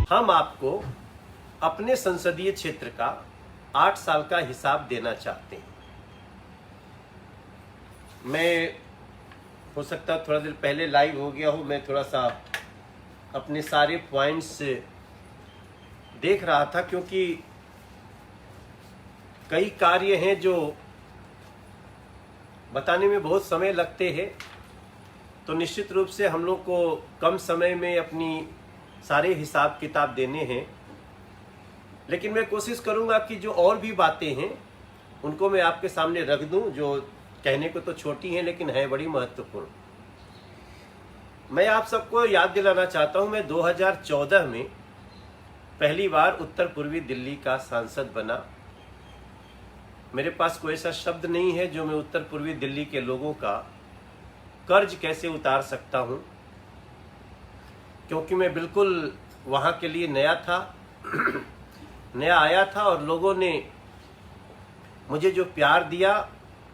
हम आपको अपने संसदीय क्षेत्र का 8 साल का हिसाब देना चाहते हैं। मैं हो सकता है थोड़ा देर पहले लाइव हो गया हूं, मैं थोड़ा सा अपने सारे पॉइंट्स देख रहा था क्योंकि कई कार्य हैं जो बताने में बहुत समय लगते हैं, तो निश्चित रूप से हम लोग को कम समय में अपनी सारे हिसाब किताब देने हैं। लेकिन मैं कोशिश करूंगा कि जो और भी बातें हैं उनको मैं आपके सामने रख दूं, जो कहने को तो छोटी हैं लेकिन है बड़ी महत्वपूर्ण। मैं आप सबको याद दिलाना चाहता हूं, मैं 2014 में पहली बार उत्तर पूर्वी दिल्ली का सांसद बना। मेरे पास कोई ऐसा शब्द नहीं है जो मैं उत्तर पूर्वी दिल्ली के लोगों का कर्ज कैसे उतार सकता हूं, क्योंकि मैं बिल्कुल वहां के लिए नया था नया आया था, और लोगों ने मुझे जो प्यार दिया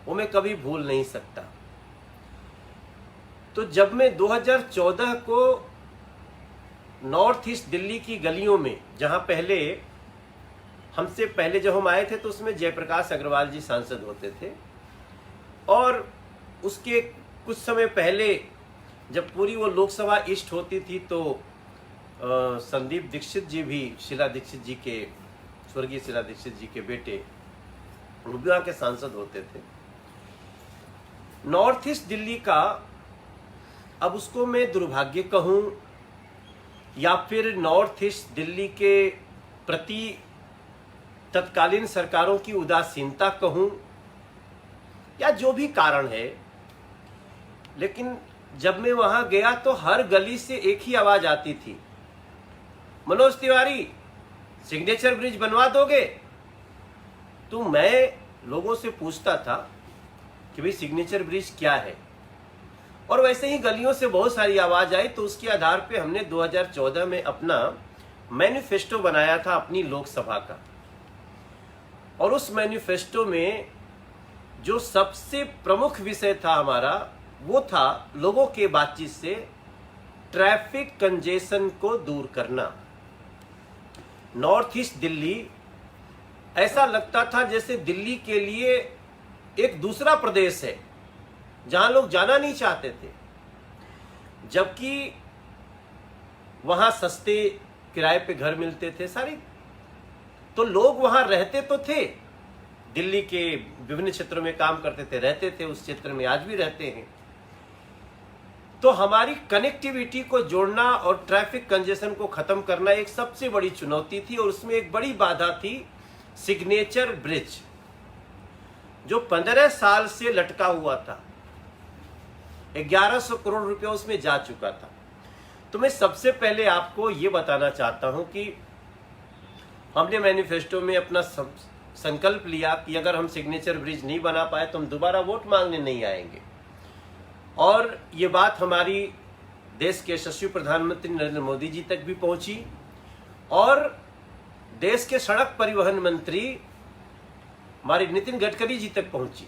वो मैं कभी भूल नहीं सकता। तो जब मैं 2014 को नॉर्थ ईस्ट दिल्ली की गलियों में, जहां पहले हमसे पहले जब हम आए थे तो उसमें जयप्रकाश अग्रवाल जी सांसद होते थे, और उसके कुछ समय पहले जब पूरी वो लोकसभा ईस्ट होती थी तो संदीप दीक्षित जी भी, शीला दीक्षित जी के, स्वर्गीय शीला दीक्षित जी के बेटे, वो भी वहां के सांसद होते थे। नॉर्थ ईस्ट दिल्ली का, अब उसको मैं दुर्भाग्य कहूं या फिर नॉर्थ ईस्ट दिल्ली के प्रति तत्कालीन सरकारों की उदासीनता कहूं, या जो भी कारण है, लेकिन जब मैं वहां गया तो हर गली से एक ही आवाज आती थी, मनोज तिवारी सिग्नेचर ब्रिज बनवा दोगे? तो मैं लोगों से पूछता था कि भाई सिग्नेचर ब्रिज क्या है, और वैसे ही गलियों से बहुत सारी आवाज आई। तो उसके आधार पे हमने 2014 में अपना मैनिफेस्टो बनाया था अपनी लोकसभा का, और उस मैनिफेस्टो में जो सबसे प्रमुख विषय था हमारा, वो था लोगों के बातचीत से ट्रैफिक कंजेशन को दूर करना। नॉर्थ ईस्ट दिल्ली ऐसा लगता था जैसे दिल्ली के लिए एक दूसरा प्रदेश है जहां लोग जाना नहीं चाहते थे, जबकि वहां सस्ते किराए पे घर मिलते थे सारी, तो लोग वहां रहते तो थे, दिल्ली के विभिन्न क्षेत्रों में काम करते थे, रहते थे उस क्षेत्र में, आज भी रहते हैं। तो हमारी कनेक्टिविटी को जोड़ना और ट्रैफिक कंजेशन को खत्म करना एक सबसे बड़ी चुनौती थी, और उसमें एक बड़ी बाधा थी सिग्नेचर ब्रिज, जो 15 साल से लटका हुआ था। 1100 करोड़ रुपया उसमें जा चुका था। तो मैं सबसे पहले आपको ये बताना चाहता हूं कि हमने मैनिफेस्टो में अपना संकल्प लिया कि अगर हम सिग्नेचर ब्रिज नहीं बना पाए तो हम दोबारा वोट मांगने नहीं आएंगे। और ये बात हमारी देश के यशस्वी प्रधानमंत्री नरेंद्र मोदी जी तक भी पहुंची, और देश के सड़क परिवहन मंत्री हमारे नितिन गडकरी जी तक पहुंची।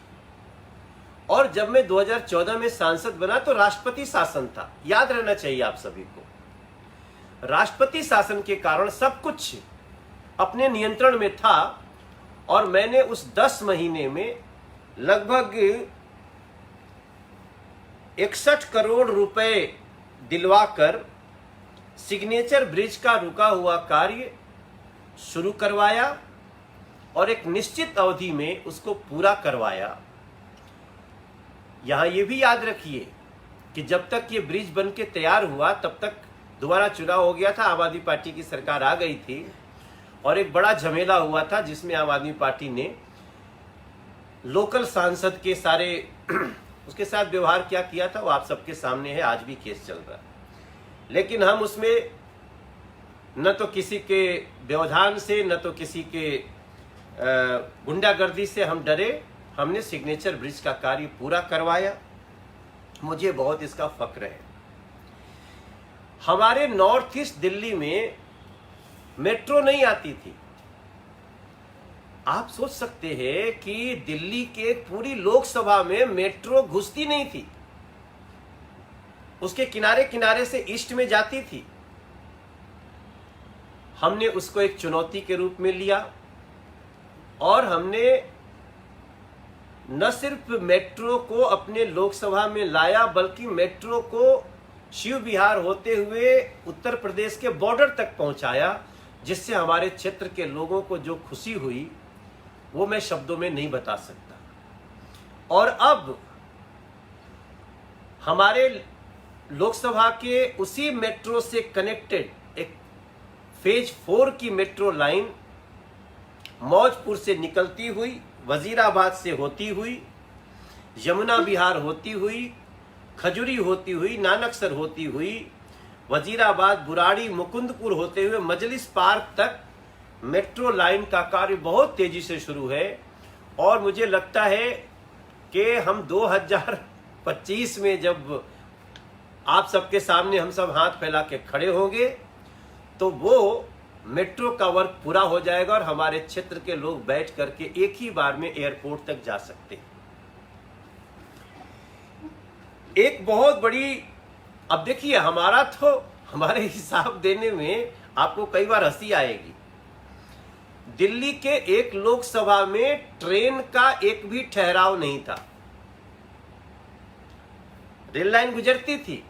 और जब मैं 2014 में सांसद बना तो राष्ट्रपति शासन था, याद रहना चाहिए आप सभी को। राष्ट्रपति शासन के कारण सब कुछ अपने नियंत्रण में था, और मैंने उस 10 महीने में लगभग 61 करोड़ रुपए दिलवाकर सिग्नेचर ब्रिज का रुका हुआ कार्य शुरू करवाया, और एक निश्चित अवधि में उसको पूरा करवाया। यहां यह भी याद रखिए कि जब तक ये ब्रिज बन के तैयार हुआ तब तक दोबारा चुनाव हो गया था, आम आदमी पार्टी की सरकार आ गई थी, और एक बड़ा झमेला हुआ था जिसमें आम आदमी पार्टी ने लोकल सांसद के सारे उसके साथ व्यवहार क्या किया था वो आप सबके सामने है, आज भी केस चल रहा है। लेकिन हम उसमें न तो किसी के व्यवधान से, न तो किसी के गुंडागर्दी से हम डरे। हमने सिग्नेचर ब्रिज का कार्य पूरा करवाया, मुझे बहुत इसका फक्र है। हमारे नॉर्थ ईस्ट दिल्ली में मेट्रो नहीं आती थी। आप सोच सकते हैं कि दिल्ली के पूरी लोकसभा में मेट्रो घुसती नहीं थी, उसके किनारे किनारे से ईस्ट में जाती थी। हमने उसको एक चुनौती के रूप में लिया और हमने न सिर्फ मेट्रो को अपने लोकसभा में लाया बल्कि मेट्रो को शिव विहार होते हुए उत्तर प्रदेश के बॉर्डर तक पहुंचाया, जिससे हमारे क्षेत्र के लोगों को जो खुशी हुई वो मैं शब्दों में नहीं बता सकता। और अब हमारे लोकसभा के उसी मेट्रो से कनेक्टेड एक फेज 4 की मेट्रो लाइन मौजपुर से निकलती हुई, वजीराबाद से होती हुई, यमुना विहार होती हुई, खजुरी होती हुई, नानकसर होती हुई, वजीराबाद, बुराड़ी, मुकुंदपुर होते हुए मजलिस पार्क तक मेट्रो लाइन का कार्य बहुत तेजी से शुरू है। और मुझे लगता है कि हम 2025 में जब आप सबके सामने हम सब हाथ फैला के खड़े होंगे तो वो मेट्रो का वर्क पूरा हो जाएगा और हमारे क्षेत्र के लोग बैठ करके एक ही बार में एयरपोर्ट तक जा सकते हैं। एक बहुत बड़ी, अब देखिए हमारे हिसाब देने में आपको कई बार हंसी आएगी। दिल्ली के एक लोकसभा में ट्रेन का एक भी ठहराव नहीं था। रेल लाइन गुजरती थी,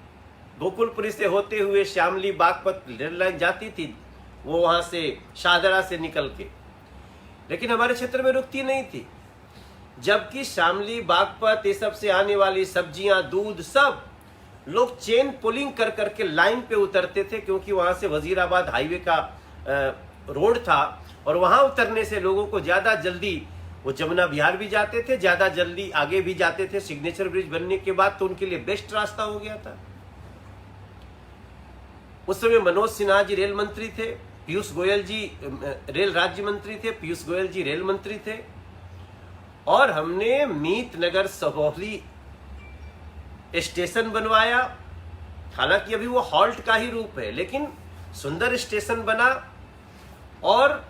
गोकुलपुरी से होते हुए श्यामली बागपत रेल लाइन जाती थी, वो वहां से शाहदरा से निकल के, लेकिन हमारे क्षेत्र में रुकती नहीं थी। जबकि शामली बागपत ये सब से आने वाली सब्जियां, दूध, सब लोग चेन पुलिंग कर करके लाइन पे उतरते थे, क्योंकि वहां से वजीराबाद हाईवे का रोड था और वहां उतरने से लोगों को ज्यादा जल्दी, वो जमुना विहार भी जाते थे, ज्यादा जल्दी आगे भी जाते थे। सिग्नेचर ब्रिज बनने के बाद तो उनके लिए बेस्ट रास्ता हो गया था। उस समय मनोज सिन्हा जी रेल मंत्री थे, पीयूष गोयल जी रेल राज्य मंत्री थे, पीयूष गोयल जी रेल मंत्री थे, और हमने मीत नगर सबौली स्टेशन बनवाया। हालांकि अभी वो हॉल्ट का ही रूप है, लेकिन सुंदर स्टेशन बना और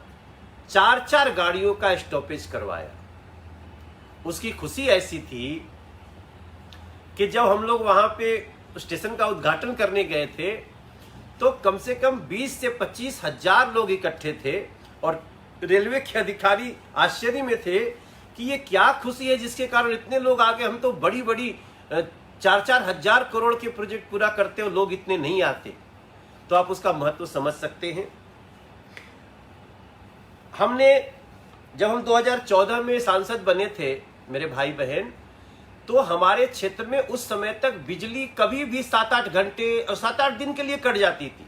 4-4 गाड़ियों का स्टॉपेज करवाया। उसकी खुशी ऐसी थी कि जब हम लोग वहां पे स्टेशन का उद्घाटन करने गए थे तो कम से कम 20 से 25 हजार लोग इकट्ठे थे और रेलवे के अधिकारी आश्चर्य में थे कि ये क्या खुशी है जिसके कारण इतने लोग आ गए। हम तो बड़ी बड़ी 4-4 हजार करोड़ के प्रोजेक्ट पूरा करते हो, लोग इतने नहीं आते। तो आप उसका महत्व समझ सकते हैं। जब हम 2014 में सांसद बने थे मेरे भाई बहन, तो हमारे क्षेत्र में उस समय तक बिजली कभी भी 7-8 घंटे और 7-8 दिन के लिए कट जाती थी।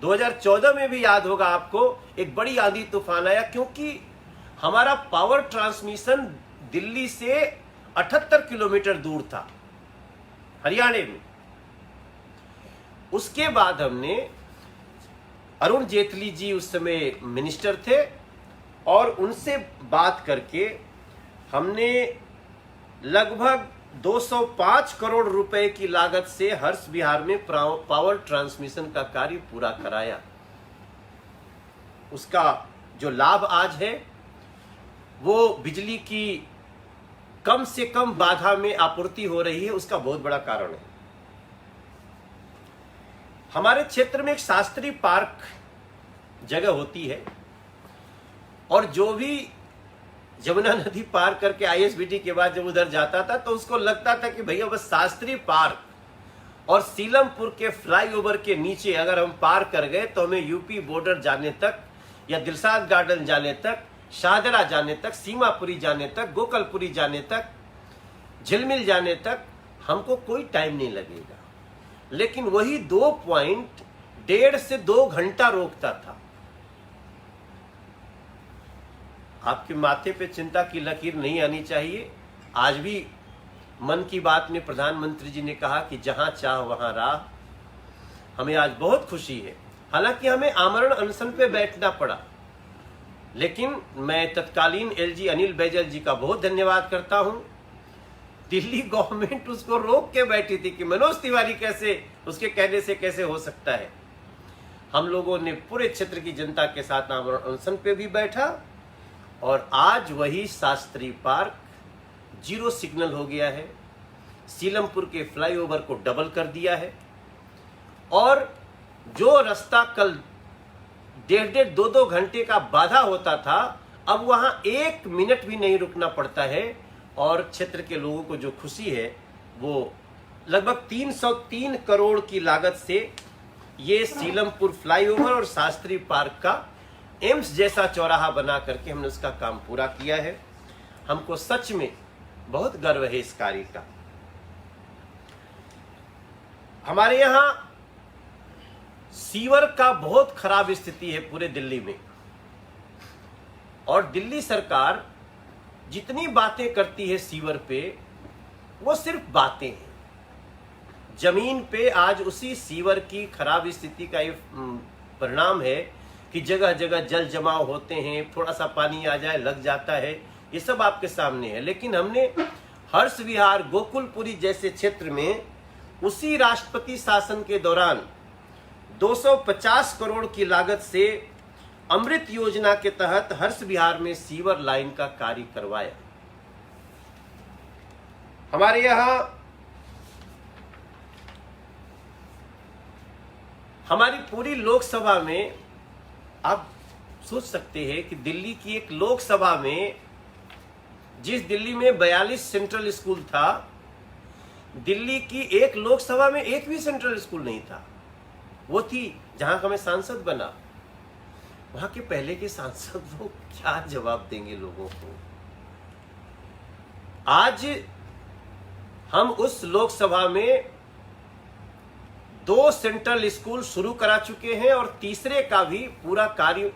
2014 में भी याद होगा आपको, एक बड़ी आंधी तूफान आया, क्योंकि हमारा पावर ट्रांसमिशन दिल्ली से 78 किलोमीटर दूर था, हरियाणा में। उसके बाद हमने, अरुण जेटली जी उस समय मिनिस्टर थे, और उनसे बात करके हमने लगभग 205 करोड़ रुपए की लागत से हर्ष विहार में पावर ट्रांसमिशन का कार्य पूरा कराया। उसका जो लाभ आज है वो बिजली की कम से कम बाधा में आपूर्ति हो रही है, उसका बहुत बड़ा कारण है। हमारे क्षेत्र में एक शास्त्री पार्क जगह होती है, और जो भी जमुना नदी पार करके आईएसबीटी के बाद जब उधर जाता था तो उसको लगता था कि भैया बस शास्त्री पार्क और सीलमपुर के फ्लाईओवर के नीचे अगर हम पार कर गए तो हमें यूपी बॉर्डर जाने तक, या दिलशाद गार्डन जाने तक, शाहदरा जाने तक, सीमापुरी जाने तक, गोकलपुरी जाने तक, झिलमिल जाने तक हमको कोई टाइम नहीं लगेगा। लेकिन वही 2 पॉइंट 1.5 से 2 घंटा रोकता था। आपके माथे पे चिंता की लकीर नहीं आनी चाहिए। आज भी मन की बात में प्रधानमंत्री जी ने कहा कि जहां चाह वहां राह। हमें आज बहुत खुशी है। हालांकि हमें आमरण अनशन पे बैठना पड़ा, लेकिन मैं तत्कालीन एलजी अनिल बैजल जी का बहुत धन्यवाद करता हूं। दिल्ली गवर्नमेंट उसको रोक के बैठी थी कि मनोज तिवारी कैसे, उसके कहने से कैसे हो सकता है। हम लोगों ने पूरे क्षेत्र की जनता के साथ आमरण अनशन पे भी बैठा, और आज वही शास्त्री पार्क 0 सिग्नल हो गया है। सीलमपुर के फ्लाईओवर को डबल कर दिया है, और जो रास्ता कल डेढ़ डेढ़ दो दो घंटे का बाधा होता था, अब वहां 1 मिनट भी नहीं रुकना पड़ता है। और क्षेत्र के लोगों को जो खुशी है वो लगभग 303 करोड़ की लागत से ये सीलमपुर फ्लाईओवर और शास्त्री पार्क का एम्स जैसा चौराहा बना करके हमने उसका काम पूरा किया है। हमको सच में बहुत गर्व है इस कार्य का। हमारे यहां सीवर का बहुत खराब स्थिति है पूरे दिल्ली में, और दिल्ली सरकार जितनी बातें करती है सीवर पे, वो सिर्फ बातें हैं। जमीन पे आज उसी सीवर की खराब स्थिति का ये परिणाम है कि जगह जगह जल जमाव होते हैं, थोड़ा सा पानी आ जाए लग जाता है, ये सब आपके सामने है। लेकिन हमने हर्ष विहार, गोकुलपुरी जैसे क्षेत्र में उसी राष्ट्रपति शासन के दौरान 250 करोड़ की लागत से अमृत योजना के तहत हर्ष विहार में सीवर लाइन का कार्य करवाया। हमारे यहां हमारी पूरी लोकसभा में आप सोच सकते हैं कि दिल्ली की एक लोकसभा में, जिस दिल्ली में 42 सेंट्रल स्कूल था, दिल्ली की एक लोकसभा में एक भी सेंट्रल स्कूल नहीं था। वो थी जहां का मैं सांसद बना। वहां के पहले के सांसद वो क्या जवाब देंगे लोगों को। आज हम उस लोकसभा में 2 सेंट्रल स्कूल शुरू करा चुके हैं और तीसरे का भी पूरा कार्य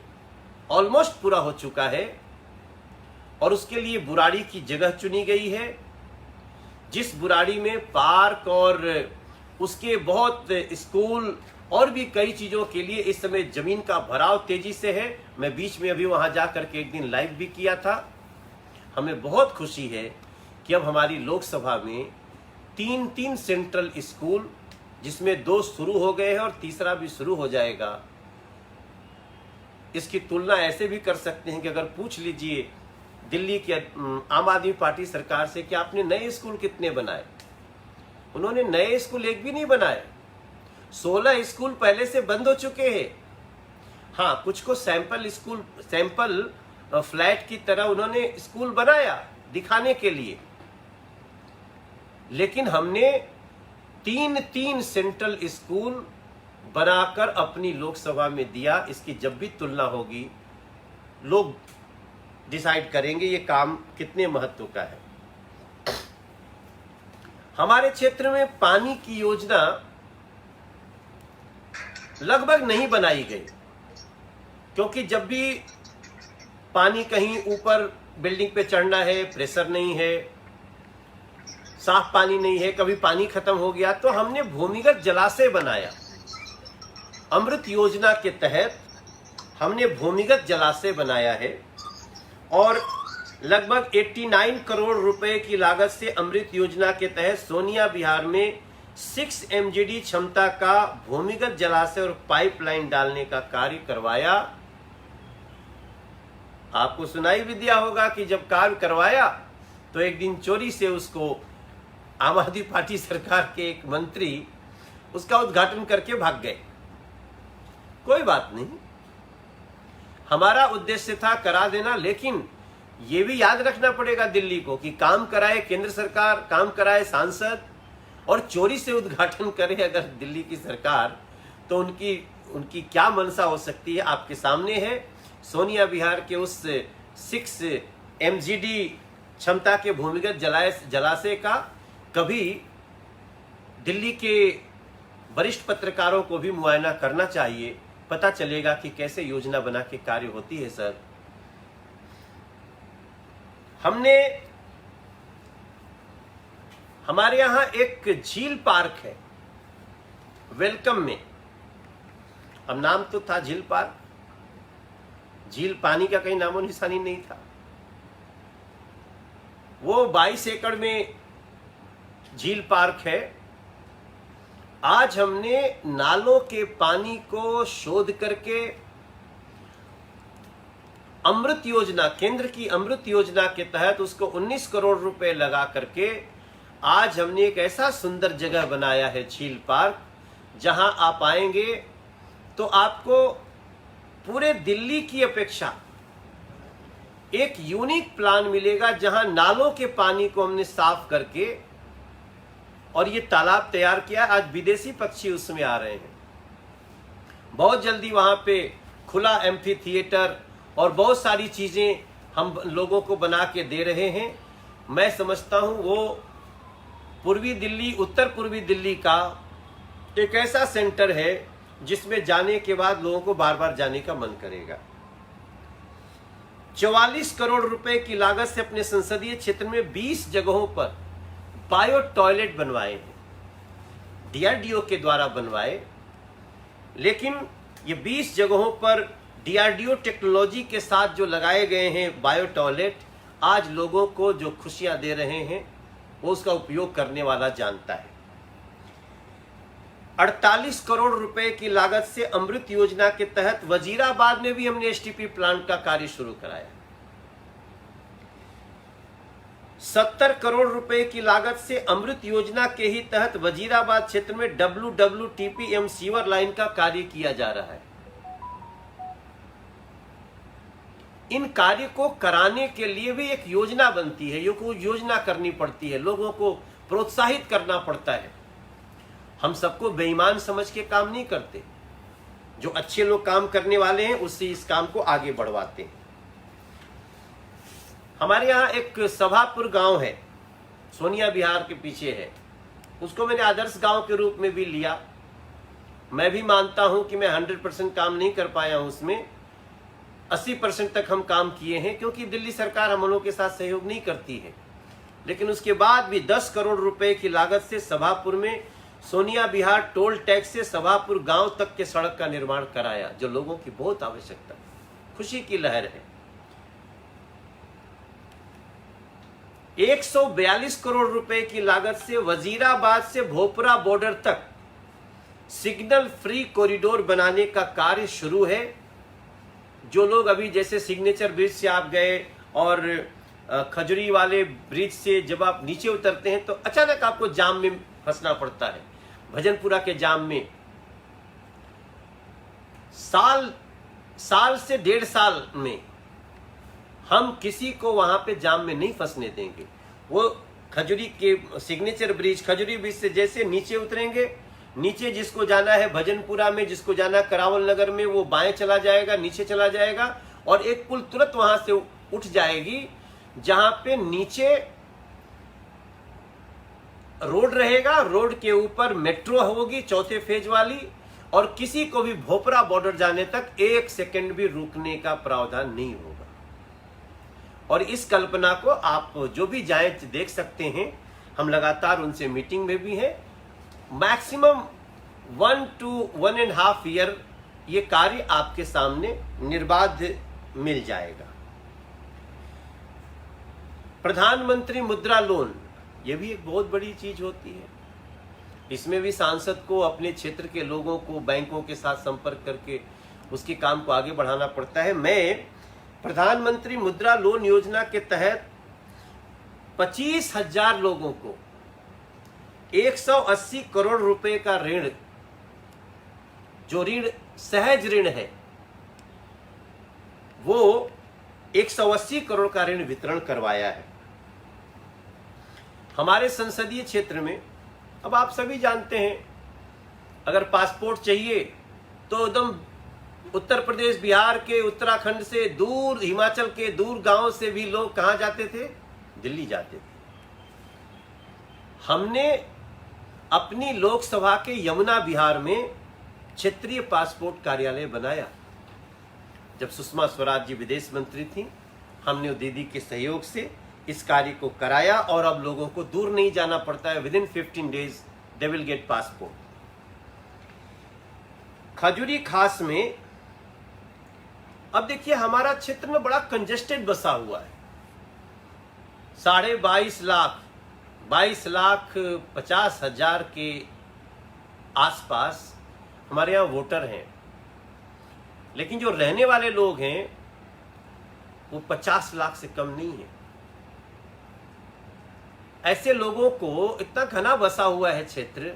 ऑलमोस्ट पूरा हो चुका है। और उसके लिए बुराड़ी की जगह चुनी गई है, जिस बुराड़ी में पार्क और उसके बहुत स्कूल और भी कई चीजों के लिए इस समय जमीन का भराव तेजी से है। मैं बीच में अभी वहां जाकर के एक दिन लाइव भी किया था। हमें बहुत खुशी है कि अब हमारी लोकसभा में 3 सेंट्रल स्कूल, जिसमें 2 शुरू हो गए हैं और तीसरा भी शुरू हो जाएगा। इसकी तुलना ऐसे भी कर सकते हैं कि अगर पूछ लीजिए दिल्ली की आम आदमी पार्टी सरकार से कि आपने नए स्कूल कितने बनाए, उन्होंने नए स्कूल एक भी नहीं बनाए। 16 स्कूल पहले से बंद हो चुके हैं। हाँ, कुछ को सैंपल फ्लैट की तरह उन्होंने स्कूल बनाया दिखाने के लिए, लेकिन हमने 3 सेंट्रल स्कूल बनाकर अपनी लोकसभा में दिया। इसकी जब भी तुलना होगी लोग डिसाइड करेंगे ये काम कितने महत्व का है। हमारे क्षेत्र में पानी की योजना लगभग नहीं बनाई गई, क्योंकि जब भी पानी कहीं ऊपर बिल्डिंग पे चढ़ना है, प्रेशर नहीं है, साफ पानी नहीं है, कभी पानी खत्म हो गया, तो हमने भूमिगत जलाशय बनाया। अमृत योजना के तहत हमने भूमिगत जलाशय बनाया है और लगभग 89 करोड़ रुपए की लागत से अमृत योजना के तहत सोनिया विहार में 6 MGD क्षमता का भूमिगत जलाशय और पाइपलाइन डालने का कार्य करवाया। आपको सुनाई भी दिया होगा कि जब कार्य करवाया तो एक दिन चोरी से उसको आम आदमी पार्टी सरकार के एक मंत्री उसका उद्घाटन करके भाग गए। कोई बात नहीं, हमारा उद्देश्य था करा देना, लेकिन ये भी याद रखना पड़ेगा दिल्ली को कि काम कराए केंद्र सरकार, काम कराए सांसद, और चोरी से उद्घाटन करे अगर दिल्ली की सरकार, तो उनकी क्या मंशा हो सकती है आपके सामने है। सोनिया विहार के उस 6 MGD क्षमता के भूमिगत जलाशय का कभी दिल्ली के वरिष्ठ पत्रकारों को भी मुआयना करना चाहिए, पता चलेगा कि कैसे योजना बना के कार्य होती है। सर, हमारे यहां एक झील पार्क है वेलकम में। अब नाम तो था झील पार्क, झील पानी का कहीं नामो निशानी नहीं था। वो 22 एकड़ में झील पार्क है। आज हमने नालों के पानी को शोध करके अमृत योजना, केंद्र की अमृत योजना के तहत उसको 19 करोड़ रुपए लगा करके आज हमने एक ऐसा सुंदर जगह बनाया है झील पार्क, जहां आप आएंगे तो आपको पूरे दिल्ली की अपेक्षा एक यूनिक प्लान मिलेगा, जहां नालों के पानी को हमने साफ करके और ये तालाब तैयार किया। आज विदेशी पक्षी उसमें आ रहे हैं। बहुत जल्दी वहां पे खुला एम्फी थिएटर और बहुत सारी चीजें हम लोगों को बना के दे रहे हैं। मैं समझता हूं वो पूर्वी दिल्ली, उत्तर पूर्वी दिल्ली का एक ऐसा सेंटर है जिसमें जाने के बाद लोगों को बार बार जाने का मन करेगा। 44 करोड़ रुपए की लागत से अपने संसदीय क्षेत्र में 20 जगहों पर बायो टॉयलेट बनवाए हैं, डीआरडीओ के द्वारा बनवाए। लेकिन ये 20 जगहों पर डीआरडीओ टेक्नोलॉजी के साथ जो लगाए गए हैं बायो टॉयलेट, आज लोगों को जो खुशियां दे रहे हैं वो उसका उपयोग करने वाला जानता है। 48 करोड़ रुपए की लागत से अमृत योजना के तहत वजीराबाद में भी हमने एसटीपी प्लांट का कार्य शुरू कराया। 70 करोड़ रुपए की लागत से अमृत योजना के ही तहत वजीराबाद क्षेत्र में WWTPM सीवर लाइन का कार्य किया जा रहा है। इन कार्य को कराने के लिए भी एक योजना बनती है, योजना करनी पड़ती है, लोगों को प्रोत्साहित करना पड़ता है। हम सबको बेईमान समझ के काम नहीं करते। जो अच्छे लोग काम करने वाले हैं उससे इस काम को आगे बढ़वाते हैं। हमारे यहाँ एक सभापुर गांव है, सोनिया विहार के पीछे है। उसको मैंने आदर्श गांव के रूप में भी लिया। मैं भी मानता हूं कि मैं 100% काम नहीं कर पाया हूं, उसमें 80% तक हम काम किए हैं, क्योंकि दिल्ली सरकार हम लोगों के साथ सहयोग नहीं करती है। लेकिन उसके बाद भी 10 करोड़ रुपए की लागत से सभापुर में सोनिया विहार टोल टैक्स से सभापुर गांव तक के सड़क का निर्माण कराया, जो लोगों की बहुत आवश्यकता है। खुशी की लहर है। 142 करोड़ रुपए की लागत से वजीराबाद से भोपरा बॉर्डर तक सिग्नल फ्री कॉरिडोर बनाने का कार्य शुरू है। जो लोग अभी जैसे सिग्नेचर ब्रिज से आप गए और खजुरी वाले ब्रिज से जब आप नीचे उतरते हैं तो अचानक आपको जाम में फंसना पड़ता है। भजनपुरा के जाम में साल से 1.5 साल में हम किसी को वहां पे जाम में नहीं फंसने देंगे। वो खजुरी के सिग्नेचर ब्रिज, खजुरी ब्रिज से जैसे नीचे उतरेंगे, नीचे जिसको जाना है भजनपुरा में, जिसको जाना करावल नगर में, वो बाएं चला जाएगा, नीचे चला जाएगा और एक पुल तुरंत वहां से उठ जाएगी, जहां पे नीचे रोड रहेगा, रोड के ऊपर मेट्रो होगी 4थे फेज वाली, और किसी को भी भोपरा बॉर्डर जाने तक 1 सेकंड भी रुकने का प्रावधान नहीं होगा। और इस कल्पना को आप जो भी जाएं देख सकते हैं। हम लगातार उनसे मीटिंग में भी हैं। मैक्सिमम 1 to 1.5 ईयर ये कार्य आपके सामने निर्बाध मिल जाएगा। प्रधानमंत्री मुद्रा लोन, ये भी एक बहुत बड़ी चीज होती है। इसमें भी सांसद को अपने क्षेत्र के लोगों को बैंकों के साथ संपर्क करके उसके काम को आगे बढ़ाना पड़ता है। मैं प्रधानमंत्री मुद्रा लोन योजना के तहत 25,000 लोगों को 180 करोड़ रुपए का ऋण, जो ऋण सहज ऋण है, वो 180 करोड़ का ऋण वितरण करवाया है। हमारे संसदीय क्षेत्र में अब आप सभी जानते हैं, अगर पासपोर्ट चाहिए तो एकदम उत्तर प्रदेश, बिहार के, उत्तराखंड से दूर, हिमाचल के दूर गांव से भी लोग कहां जाते थे? दिल्ली जाते थे। हमने अपनी लोकसभा के यमुना विहार में क्षेत्रीय पासपोर्ट कार्यालय बनाया। जब सुषमा स्वराज जी विदेश मंत्री थी, हमने दीदी के सहयोग से इस कार्य को कराया और अब लोगों को दूर नहीं जाना पड़ता है। Within 15 days they will get passport. खजुरी खास में अब देखिए, हमारा क्षेत्र में बड़ा कंजेस्टेड बसा हुआ है। 22.5 लाख 22,50,000 के आसपास हमारे यहाँ वोटर हैं, लेकिन जो रहने वाले लोग हैं वो 50 लाख से कम नहीं है। ऐसे लोगों को इतना घना बसा हुआ है क्षेत्र,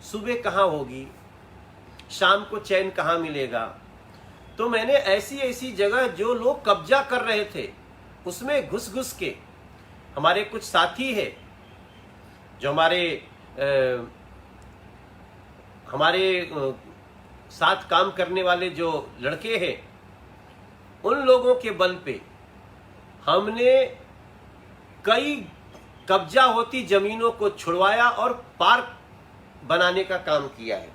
सुबह कहाँ होगी, शाम को चैन कहाँ मिलेगा। तो मैंने ऐसी ऐसी जगह जो लोग कब्जा कर रहे थे उसमें घुस घुस के, हमारे कुछ साथी है जो हमारे साथ काम करने वाले जो लड़के हैं, उन लोगों के बल पे हमने कई कब्जा होती जमीनों को छुड़वाया और पार्क बनाने का काम किया है।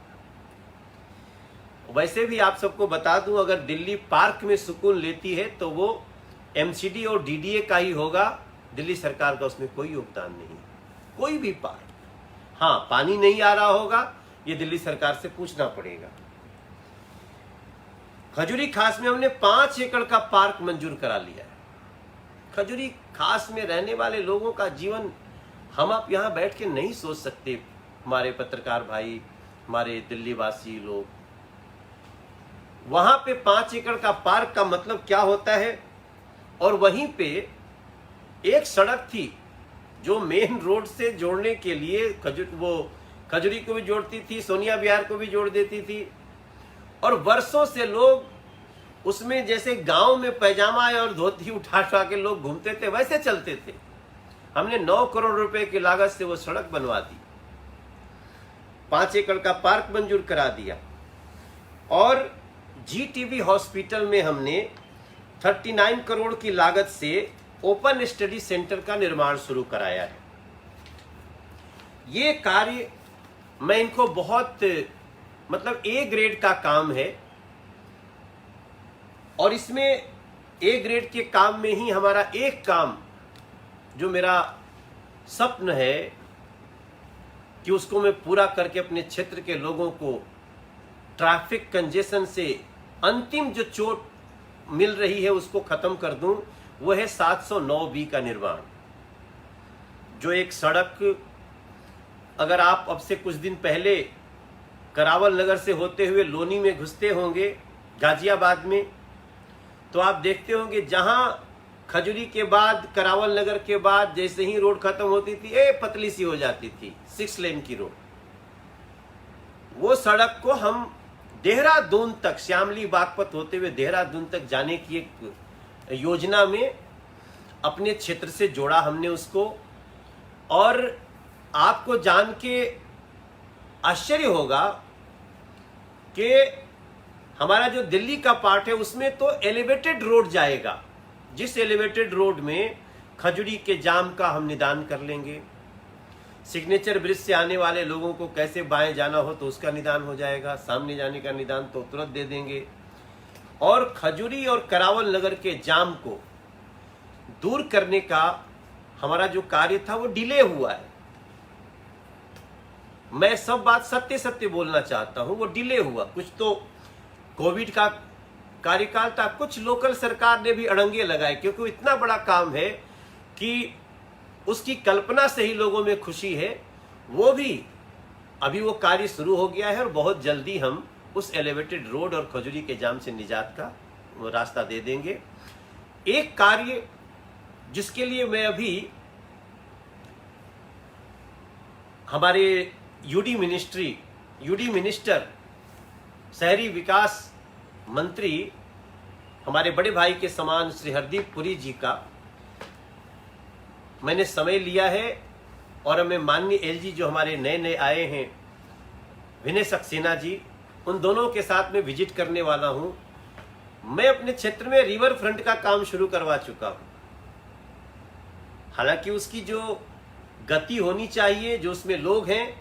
वैसे भी आप सबको बता दूं, अगर दिल्ली पार्क में सुकून लेती है तो वो एमसीडी और डीडीए का ही होगा, दिल्ली सरकार का उसमें कोई योगदान नहीं, कोई भी पार्क। हाँ, पानी नहीं आ रहा होगा, ये दिल्ली सरकार से पूछना पड़ेगा। खजूरी खास में हमने 5 एकड़ का पार्क मंजूर करा लिया है। खजूरी खास में रहने वाले लोगों का जीवन हम आप यहाँ बैठ के नहीं सोच सकते। हमारे पत्रकार भाई, हमारे दिल्ली वासी लोग, वहां पे 5 एकड़ का पार्क का मतलब क्या होता है। और वहीं पे एक सड़क थी जो मेन रोड से जोड़ने के लिए खजूरी को भी जोड़ती थी, सोनिया विहार को भी जोड़ देती थी, और वर्षों से लोग उसमें जैसे गांव में पैजामा और धोती उठा के लोग घूमते थे वैसे चलते थे। हमने 9 करोड़ रुपए की लागत से वो सड़क बनवा दी, 5 एकड़ का पार्क मंजूर करा दिया, और जीटीबी हॉस्पिटल में हमने 39 करोड़ की लागत से ओपन स्टडी सेंटर का निर्माण शुरू कराया है। ये कार्य मैं इनको बहुत मतलब ए ग्रेड का काम है, और इसमें ए ग्रेड के काम में ही हमारा एक काम जो मेरा सपन है कि उसको मैं पूरा करके अपने क्षेत्र के लोगों को ट्रैफिक कंजेशन से अंतिम जो चोट मिल रही है उसको खत्म कर दूं, वो है 709B का निर्माण। जो एक सड़क, अगर आप अब से कुछ दिन पहले करावल नगर से होते हुए लोनी में घुसते होंगे गाजियाबाद में, तो आप देखते होंगे जहां खजूरी के बाद, करावल नगर के बाद जैसे ही रोड खत्म होती थी, पतली सी हो जाती थी 6 लेन की रोड। वो सड़क को हम देहरादून तक, श्यामली बागपत होते हुए देहरादून तक जाने की एक योजना में अपने क्षेत्र से जोड़ा हमने उसको। और आपको जान के आश्चर्य होगा कि हमारा जो दिल्ली का पार्ट है उसमें तो एलिवेटेड रोड जाएगा, जिस एलिवेटेड रोड में खजूरी के जाम का हम निदान कर लेंगे। सिग्नेचर ब्रिज से आने वाले लोगों को कैसे बाएं जाना हो तो उसका निदान हो जाएगा, सामने जाने का निदान तो तुरंत दे देंगे। और खजूरी और करावल नगर के जाम को दूर करने का हमारा जो कार्य था वो डिले हुआ है। मैं सब बात सत्य सत्य बोलना चाहता हूं, वो डिले हुआ। कुछ तो कोविड का कार्यकाल था, कुछ लोकल सरकार ने भी अड़ंगे लगाए, क्योंकि इतना बड़ा काम है कि उसकी कल्पना से ही लोगों में खुशी है। वो भी अभी वो कार्य शुरू हो गया है और बहुत जल्दी हम उस एलिवेटेड रोड और खजूरी के जाम से निजात का रास्ता दे देंगे। एक कार्य जिसके लिए मैं अभी हमारे यूडी मिनिस्टर, शहरी विकास मंत्री, हमारे बड़े भाई के समान श्री हरदीप पुरी जी का मैंने समय लिया है, और हमें माननीय एलजी जो हमारे नए नए आए हैं, विनय सक्सेना जी, उन दोनों के साथ में विजिट करने वाला हूं। मैं अपने क्षेत्र में रिवर फ्रंट का काम शुरू करवा चुका हूं। हालांकि उसकी जो गति होनी चाहिए, जो उसमें लोग हैं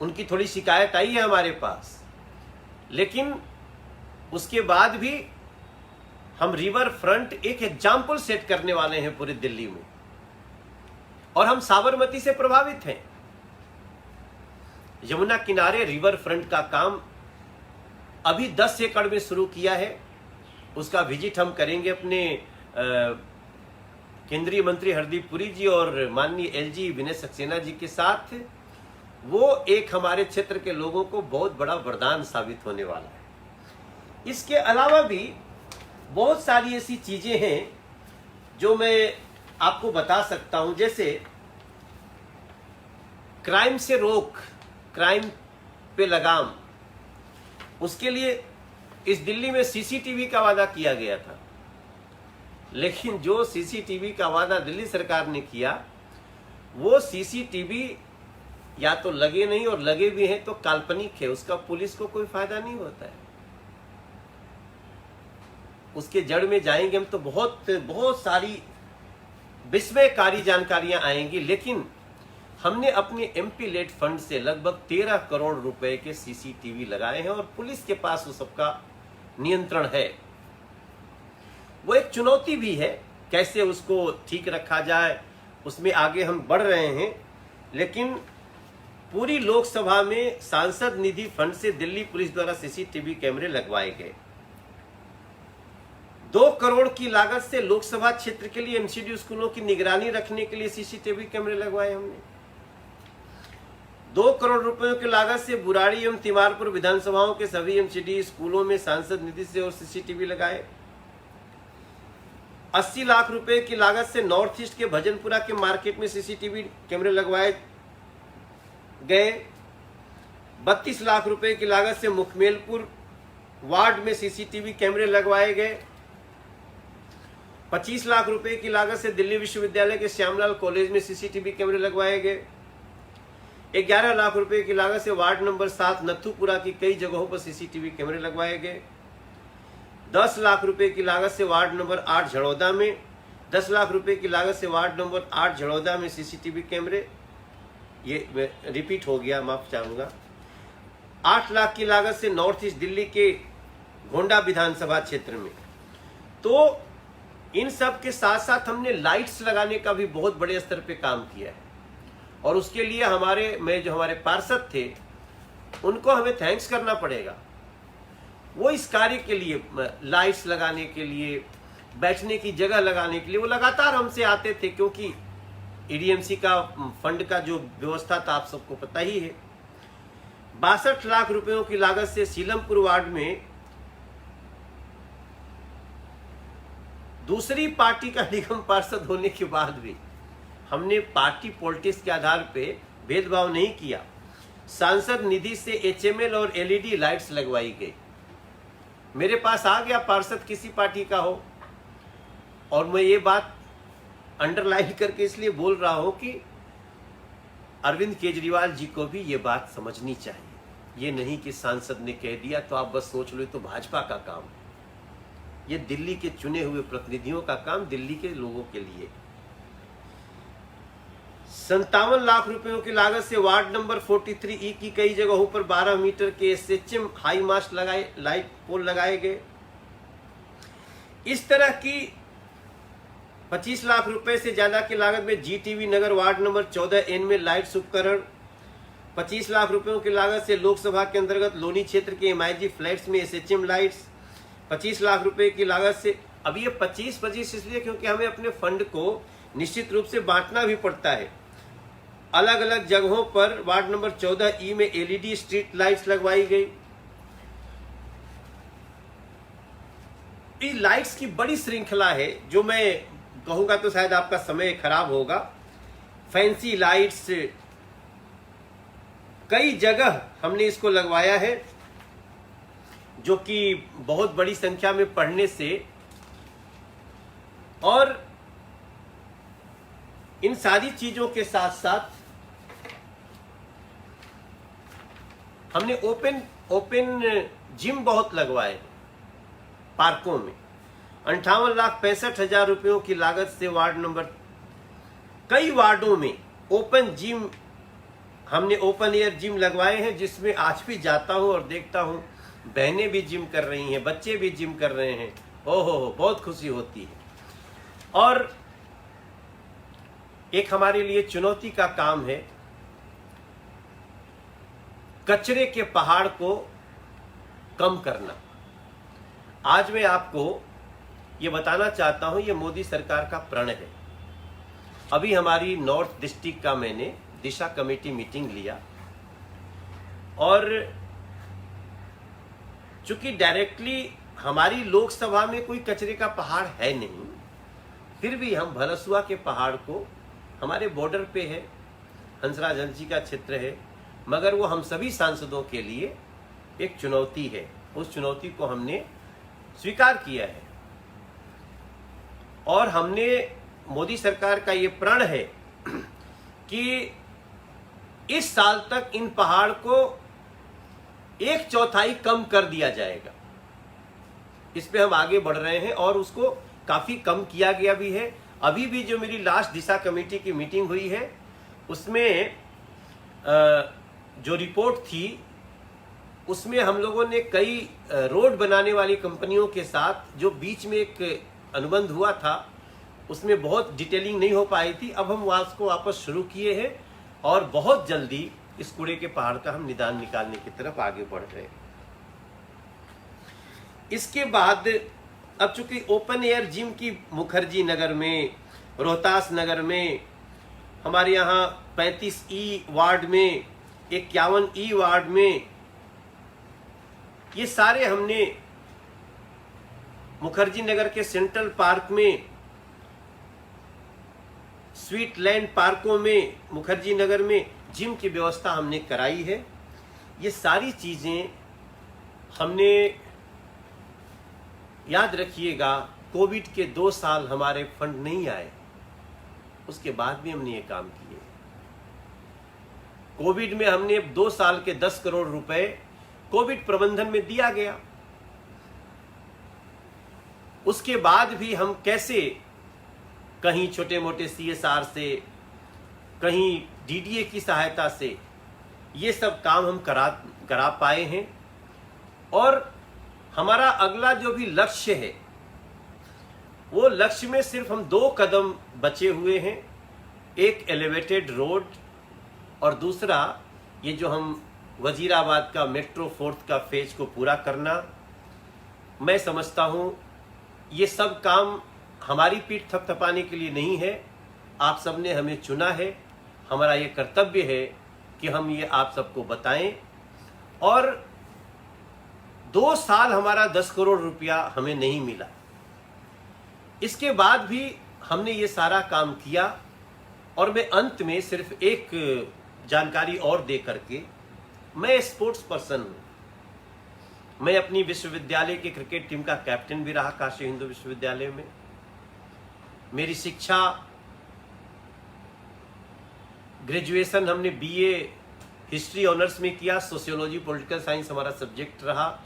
उनकी थोड़ी शिकायत आई है हमारे पास, लेकिन उसके बाद भी हम रिवर फ्रंट एक एग्जाम्पल सेट करने वाले हैं पूरे दिल्ली में। और हम साबरमती से प्रभावित हैं। यमुना किनारे रिवर फ्रंट का काम अभी 10 एकड़ में शुरू किया है। उसका विजिट हम करेंगे अपने केंद्रीय मंत्री हरदीप पुरी जी और माननीय एलजी विनय सक्सेना जी के साथ। वो एक हमारे क्षेत्र के लोगों को बहुत बड़ा वरदान साबित होने वाला है। इसके अलावा भी बहुत सारी ऐसी चीजें हैं जो मैं आपको बता सकता हूं, जैसे क्राइम से रोक, क्राइम पे लगाम, उसके लिए इस दिल्ली में सीसीटीवी का वादा किया गया था, लेकिन जो सीसीटीवी का वादा दिल्ली सरकार ने किया वो सीसीटीवी या तो लगे नहीं, और लगे भी हैं तो काल्पनिक है, उसका पुलिस को कोई फायदा नहीं होता है। उसके जड़ में जाएंगे हम तो बहुत बहुत सारी विस्मयकारी जानकारियां आएंगी। लेकिन हमने अपने एमपी लेड फंड से लगभग 13 करोड़ रुपए के सीसीटीवी लगाए हैं और पुलिस के पास वो सबका नियंत्रण है। वो एक चुनौती भी है, कैसे उसको ठीक रखा जाए, उसमें आगे हम बढ़ रहे हैं। लेकिन पूरी लोकसभा में सांसद निधि फंड से दिल्ली पुलिस द्वारा सीसीटीवी कैमरे लगवाए गए। 2 करोड़ की लागत से लोकसभा क्षेत्र के लिए एमसीडी स्कूलों की निगरानी रखने के लिए सीसीटीवी कैमरे लगवाए हमने। 2 करोड़ रुपयों की लागत से बुराड़ी एवं तिमारपुर विधानसभाओं के सभी एमसीडी स्कूलों में सांसद निधि से और सीसीटीवी लगाए। 80 लाख रुपए की लागत से नॉर्थ ईस्ट के भजनपुरा के मार्केट में सीसीटीवी कैमरे लगवाए गए। 32 लाख रुपए की लागत से मुखमेलपुर वार्ड में सीसीटीवी कैमरे लगवाए गए। 25 लाख रुपए की लागत से दिल्ली विश्वविद्यालय के श्यामलाल कॉलेज में सीसीटीवी कैमरे लगवाए गए। 11 लाख रुपए की लागत से वार्ड नंबर 7 नथुपुरा की कई जगहों पर सीसीटीवी कैमरे लगवाए गए। 10 लाख रुपए की लागत से वार्ड नंबर 8 झड़ौदा में, 10 लाख रुपए की लागत से वार्ड नंबर 8 झड़ौदा में सीसीटीवी कैमरे, ये रिपीट हो गया, माफ चाहूंगा। 8 लाख की लागत से नॉर्थ ईस्ट दिल्ली के गोंडा विधानसभा क्षेत्र में। तो इन सब के साथ साथ हमने लाइट्स लगाने का भी बहुत बड़े स्तर पे काम किया है, और उसके लिए हमारे पार्षद थे उनको हमें थैंक्स करना पड़ेगा। वो इस कार्य के लिए, लाइट्स लगाने के लिए, बैठने की जगह लगाने के लिए वो लगातार हमसे आते थे, क्योंकि ईडीएमसी का फंड का जो व्यवस्था था आप सबको पता ही है। 62 लाख रुपयों की लागत से सीलमपुर वार्ड में दूसरी पार्टी का निगम पार्षद होने के बाद भी हमने पार्टी पॉलिटिक्स के आधार पे भेदभाव नहीं किया। सांसद निधि से एचएमएल और एलईडी लाइट्स लगवाई गई। मेरे पास आ गया पार्षद किसी पार्टी का हो, और मैं ये बात अंडरलाइन करके इसलिए बोल रहा हूं कि अरविंद केजरीवाल जी को भी ये बात समझनी चाहिए। ये नहीं कि सांसद ने कह दिया तो आप बस सोच लो तो भाजपा का काम है। ये दिल्ली के चुने हुए प्रतिनिधियों का काम, दिल्ली के लोगों के लिए। 57 लाख रुपयों की लागत से वार्ड नंबर 43E की कई जगहों पर 12 मीटर के एसएचएम हाई मास्ट लगाए, लाइट पोल लगाए गए। इस तरह की 25 लाख रुपए से ज्यादा की लागत में जीटीवी नगर वार्ड नंबर 14N में लाइट्स उपकरण। 25 लाख रुपयों की लागत से लोकसभा के अंतर्गत लोनी क्षेत्र के एमआईजी फ्लैट्स में एसएचएम लाइट्स। 25 लाख रुपए की लागत से, अब ये 25 इसलिए क्योंकि हमें अपने फंड को निश्चित रूप से बांटना भी पड़ता है। अलग अलग जगहों पर वार्ड नंबर 14E में एलईडी स्ट्रीट लाइट्स लगवाई गई। इस लाइट्स की बड़ी श्रृंखला है, जो मैं कहूंगा तो शायद आपका समय खराब होगा। फैंसी लाइट्स, कई जगह हमने इसको लगवाया है, जो कि बहुत बड़ी संख्या में पढ़ने से, और इन सारी चीजों के साथ साथ हमने ओपन जिम बहुत लगवाए पार्कों में। 58,65,000 रुपयों की लागत से वार्ड नंबर, कई वार्डों में ओपन जिम, हमने ओपन एयर जिम लगवाए हैं, जिसमें आज भी जाता हूं और देखता हूं बहनें भी जिम कर रही हैं, बच्चे भी जिम कर रहे हैं। ओहो, बहुत खुशी होती है। और एक हमारे लिए चुनौती का काम है कचरे के पहाड़ को कम करना। आज मैं आपको ये बताना चाहता हूं, ये मोदी सरकार का प्रण है। अभी हमारी नॉर्थ डिस्ट्रिक्ट का मैंने दिशा कमेटी मीटिंग लिया, और चूंकि डायरेक्टली हमारी लोकसभा में कोई कचरे का पहाड़ है नहीं, फिर भी हम भलसुआ के पहाड़ को, हमारे बॉर्डर पे है, हंसराज हंस जी का क्षेत्र है, मगर वो हम सभी सांसदों के लिए एक चुनौती है। उस चुनौती को हमने स्वीकार किया है और हमने, मोदी सरकार का ये प्रण है कि इस साल तक इन पहाड़ को 1/4 कम कर दिया जाएगा। इस पे हम आगे बढ़ रहे हैं और उसको काफी कम किया गया भी है। अभी भी जो मेरी लास्ट दिशा कमेटी की मीटिंग हुई है उसमें जो रिपोर्ट थी उसमें हम लोगों ने कई रोड बनाने वाली कंपनियों के साथ जो बीच में एक अनुबंध हुआ था उसमें बहुत डिटेलिंग नहीं हो पाई थी। अब हम उसको वापस शुरू किए हैं और बहुत जल्दी इस कूड़े के पहाड़ का हम निदान निकालने की तरफ आगे बढ़ रहे हैं। इसके बाद अब चूंकि ओपन एयर जिम की मुखर्जी नगर में, रोहतास नगर में, हमारे यहाँ 35E वार्ड में, 51E वार्ड में, ये सारे हमने मुखर्जी नगर के सेंट्रल पार्क में, स्वीट लैंड पार्कों में, मुखर्जी नगर में जिम की व्यवस्था हमने कराई है। ये सारी चीजें हमने, याद रखिएगा, कोविड के 2 साल हमारे फंड नहीं आए, उसके बाद भी हमने ये काम किए। कोविड में हमने 2 साल के 10 करोड़ रुपए कोविड प्रबंधन में दिया गया। उसके बाद भी हम कैसे कहीं छोटे मोटे CSR से, कहीं DDA की सहायता से ये सब काम हम करा पाए हैं। और हमारा अगला जो भी लक्ष्य है वो लक्ष्य में सिर्फ हम 2 कदम बचे हुए हैं। एक एलिवेटेड रोड और दूसरा ये जो हम वजीराबाद का मेट्रो 4th का फेज को पूरा करना। मैं समझता हूं ये सब काम हमारी पीठ थपथपाने के लिए नहीं है। आप सबने हमें चुना है, हमारा ये कर्तव्य है कि हम ये आप सबको बताएं। और 2 साल हमारा 10 करोड़ रुपया हमें नहीं मिला, इसके बाद भी हमने ये सारा काम किया। और मैं अंत में सिर्फ एक जानकारी और दे करके, मैं स्पोर्ट्स पर्सन हूं। मैं अपनी विश्वविद्यालय की क्रिकेट टीम का कैप्टन भी रहा काशी हिंदू विश्वविद्यालय में। मेरी शिक्षा, ग्रेजुएशन हमने BA हिस्ट्री ऑनर्स में किया, सोशियोलॉजी पॉलिटिकल साइंस हमारा सब्जेक्ट रहा।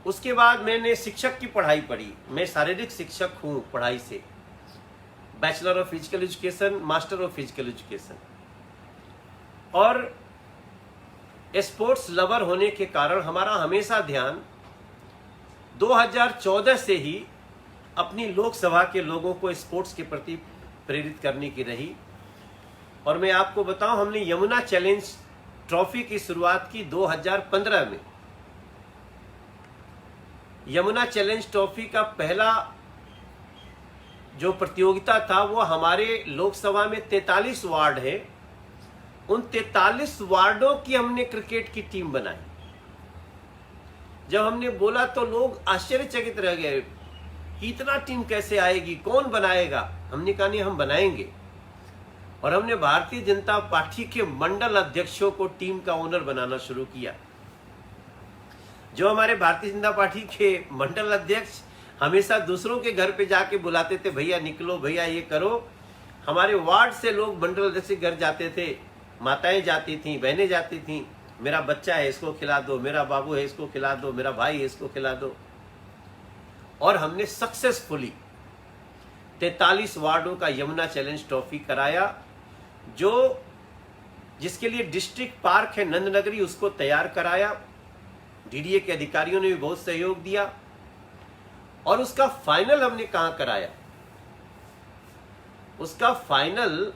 उसके बाद मैंने शिक्षक की पढ़ाई पढ़ी। मैं शारीरिक शिक्षक हूं पढ़ाई से, bachelor of physical education, master of physical education. और स्पोर्ट्स लवर होने के कारण हमारा हमेशा ध्यान 2014 से ही अपनी लोकसभा के लोगों को स्पोर्ट्स के प्रति प्रेरित करने की रही। और मैं आपको बताऊं, हमने यमुना चैलेंज ट्रॉफी की शुरुआत की 2015 में। यमुना चैलेंज ट्रॉफी का पहला जो प्रतियोगिता था वो हमारे लोकसभा में 43 वार्ड है, उन 43 वार्डों की हमने क्रिकेट की टीम बनाई। जब हमने बोला तो लोग आश्चर्यचकित रह गए कि इतना टीम कैसे आएगी, कौन बनाएगा। हमने कहा नहीं, हम बनाएंगे। और हमने भारतीय जनता पार्टी के मंडल अध्यक्षों को टीम का ओनर बनाना शुरू किया। जो हमारे भारतीय जनता पार्टी के मंडल अध्यक्ष हमेशा दूसरों के घर पे जाके बुलाते थे, भैया निकलो, भैया ये करो। हमारे वार्ड से लोग मंडल अध्यक्ष के घर जाते थे, माताएं जाती थीं, बहनें जाती थीं, मेरा बच्चा है इसको खिला दो, मेरा बाबू है इसको खिला दो, मेरा भाई है इसको खिला दो। और हमने सक्सेसफुली 43 वार्डों का यमुना चैलेंज ट्रॉफी कराया। जिसके लिए डिस्ट्रिक्ट पार्क है नंदनगरी, उसको तैयार कराया। DDA के अधिकारियों ने भी बहुत सहयोग दिया। और उसका फाइनल हमने कहां कराया? उसका फाइनल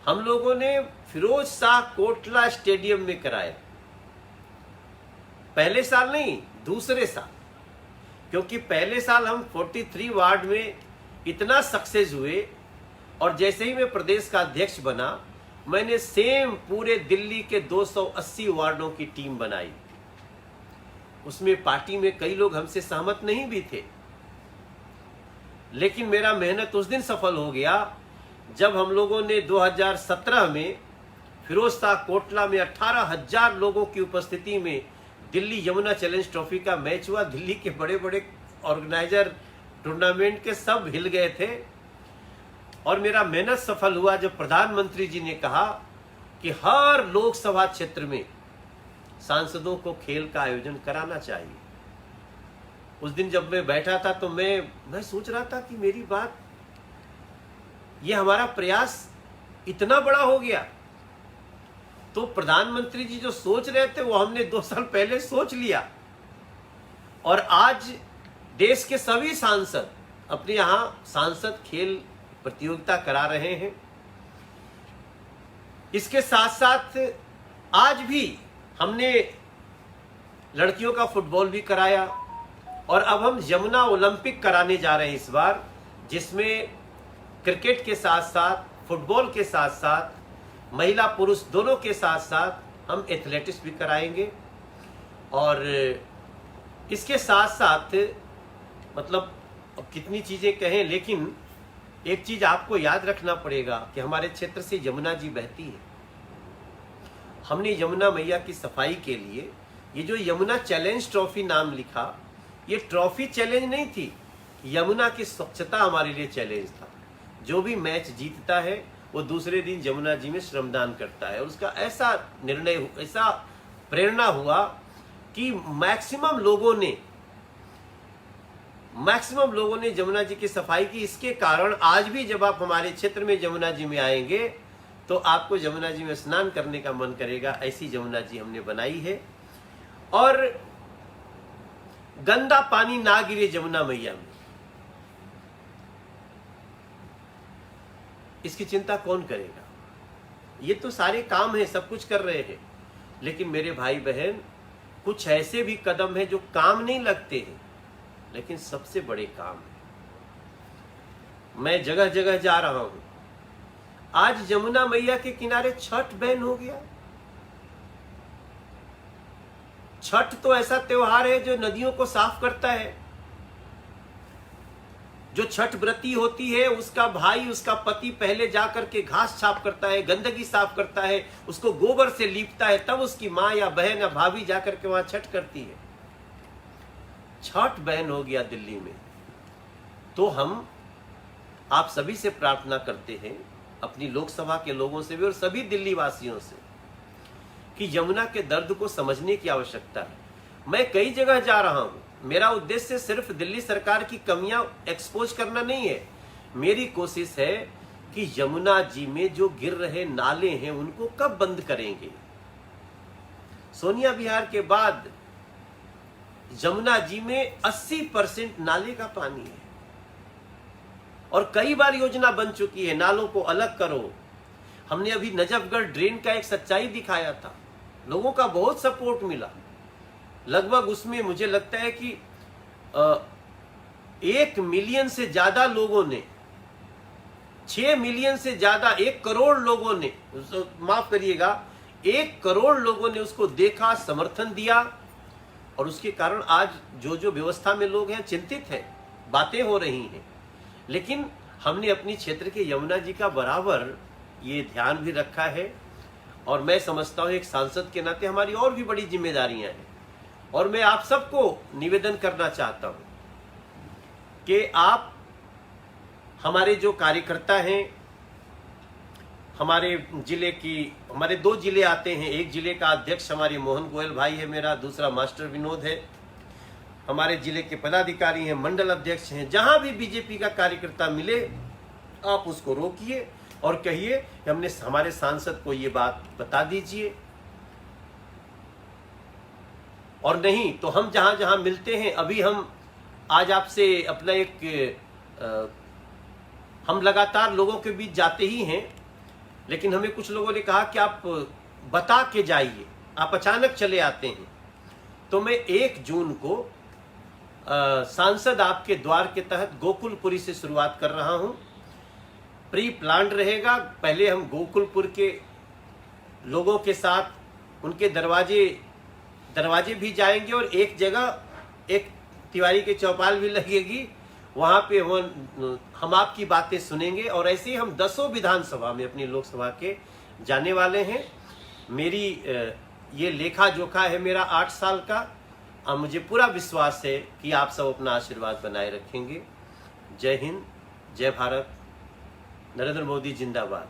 हम लोगों ने फिरोज शाह कोटला स्टेडियम में कराया। पहले साल नहीं, दूसरे साल। क्योंकि पहले साल हम 43 वार्ड में इतना सक्सेस हुए और जैसे ही मैं प्रदेश का अध्यक्ष बना, मैंने सेम पूरे दिल्ली के 280 वार्डों की टीम बनाई। उसमें पार्टी में कई लोग हमसे सहमत नहीं भी थे, लेकिन मेरा मेहनत उस दिन सफल हो गया जब हम लोगों ने 2017 में फिरोज शाह कोटला में 18,000 लोगों की उपस्थिति में दिल्ली यमुना चैलेंज ट्रॉफी का मैच हुआ। दिल्ली के बड़े बड़े ऑर्गेनाइजर टूर्नामेंट के सब हिल गए थे और मेरा मेहनत सफल हुआ जब प्रधानमंत्री जी ने कहा कि हर लोकसभा क्षेत्र में सांसदों को खेल का आयोजन कराना चाहिए। उस दिन जब मैं बैठा था तो मैं सोच रहा था कि मेरी बात, ये हमारा प्रयास इतना बड़ा हो गया। तो प्रधानमंत्री जी जो सोच रहे थे वो हमने 2 साल पहले सोच लिया और आज देश के सभी सांसद अपने यहां सांसद खेल प्रतियोगिता करा रहे हैं। इसके साथ साथ आज भी हमने लड़कियों का फुटबॉल भी कराया और अब हम यमुना ओलंपिक कराने जा रहे हैं इस बार, जिसमें क्रिकेट के साथ साथ, फुटबॉल के साथ साथ, महिला पुरुष दोनों के साथ साथ हम एथलेटिक्स भी कराएंगे। और इसके साथ साथ मतलब अब कितनी चीज़ें कहें, लेकिन एक चीज़ आपको याद रखना पड़ेगा कि हमारे क्षेत्र से यमुना जी बहती है। हमने यमुना मैया की सफाई के लिए ये जो यमुना चैलेंज ट्रॉफी नाम लिखा, ये ट्रॉफी चैलेंज नहीं थी, यमुना की स्वच्छता हमारे लिए चैलेंज था। जो भी मैच जीतता है वो दूसरे दिन यमुना जी में श्रमदान करता है और उसका ऐसा निर्णय, ऐसा प्रेरणा हुआ कि मैक्सिमम लोगों ने यमुना जी की सफाई की। इसके कारण आज भी जब आप हमारे क्षेत्र में यमुना जी में आएंगे तो आपको यमुना जी में स्नान करने का मन करेगा। ऐसी यमुना जी हमने बनाई है और गंदा पानी ना गिरे यमुना मैया में, इसकी चिंता कौन करेगा? ये तो सारे काम है, सब कुछ कर रहे हैं, लेकिन मेरे भाई बहन कुछ ऐसे भी कदम हैं जो काम नहीं लगते हैं लेकिन सबसे बड़े काम है। मैं जगह जगह जा रहा हूं, आज यमुना मैया के किनारे छठ बैन हो गया। छठ तो ऐसा त्योहार है जो नदियों को साफ करता है। जो छठ व्रती होती है उसका भाई, उसका पति पहले जाकर के घास साफ करता है, गंदगी साफ करता है, उसको गोबर से लीपता है, तब उसकी माँ या बहन या भाभी जाकर के वहां छठ करती है। छठ बैन हो गया दिल्ली में। तो हम आप सभी से प्रार्थना करते हैं, अपनी लोकसभा के लोगों से भी और सभी दिल्ली वासियों से, कि यमुना के दर्द को समझने की आवश्यकता है। मैं कई जगह जा रहा हूं, मेरा उद्देश्य सिर्फ दिल्ली सरकार की कमियां एक्सपोज करना नहीं है। मेरी कोशिश है कि यमुना जी में जो गिर रहे नाले हैं उनको कब बंद करेंगे। सोनिया विहार के बाद यमुना जी में 80% नाले का पानी है और कई बार योजना बन चुकी है, नालों को अलग करो। हमने अभी नजफगढ़ ड्रेन का एक सच्चाई दिखाया था, लोगों का बहुत सपोर्ट मिला। लगभग उसमें मुझे लगता है कि 1 मिलियन से ज्यादा लोगों ने, 6 मिलियन से ज्यादा, 1 करोड़ लोगों ने, माफ करिएगा, 1 करोड़ लोगों ने उसको देखा, समर्थन दिया और उसके कारण आज जो व्यवस्था में लोग हैं चिंतित हैं, बातें हो रही हैं। लेकिन हमने अपनी क्षेत्र के यमुना जी का बराबर ये ध्यान भी रखा है और मैं समझता हूं एक सांसद के नाते हमारी और भी बड़ी जिम्मेदारियां हैं। और मैं आप सबको निवेदन करना चाहता हूं कि आप, हमारे जो कार्यकर्ता हैं, हमारे जिले की, हमारे 2 जिले आते हैं, एक जिले का अध्यक्ष हमारे मोहन गोयल भाई है मेरा, दूसरा मास्टर विनोद है। हमारे जिले के पदाधिकारी हैं, मंडल अध्यक्ष हैं। जहां भी बीजेपी का कार्यकर्ता मिले आप उसको रोकिए और कहिए हमने, हमारे सांसद को ये बात बता दीजिए। और नहीं तो हम जहां जहां मिलते हैं, अभी हम आज आपसे अपना हम लगातार लोगों के बीच जाते ही हैं, लेकिन हमें कुछ लोगों ने कहा कि आप बता के जाइए, आप अचानक चले आते हैं। तो मैं 1 जून को सांसद आपके द्वार के तहत गोकुलपुरी से शुरुआत कर रहा हूं। प्री प्लान रहेगा, पहले हम गोकुलपुर के लोगों के साथ उनके दरवाजे भी जाएंगे और एक जगह एक तिवारी के चौपाल भी लगेगी, वहां पे हम आपकी बातें सुनेंगे और ऐसे ही हम 10 विधानसभा में अपनी लोकसभा के जाने वाले हैं। मेरी ये लेखा जोखा है मेरा 8 साल का, और मुझे पूरा विश्वास है कि आप सब अपना आशीर्वाद बनाए रखेंगे। जय हिंद, जय भारत, नरेंद्र मोदी जिंदाबाद।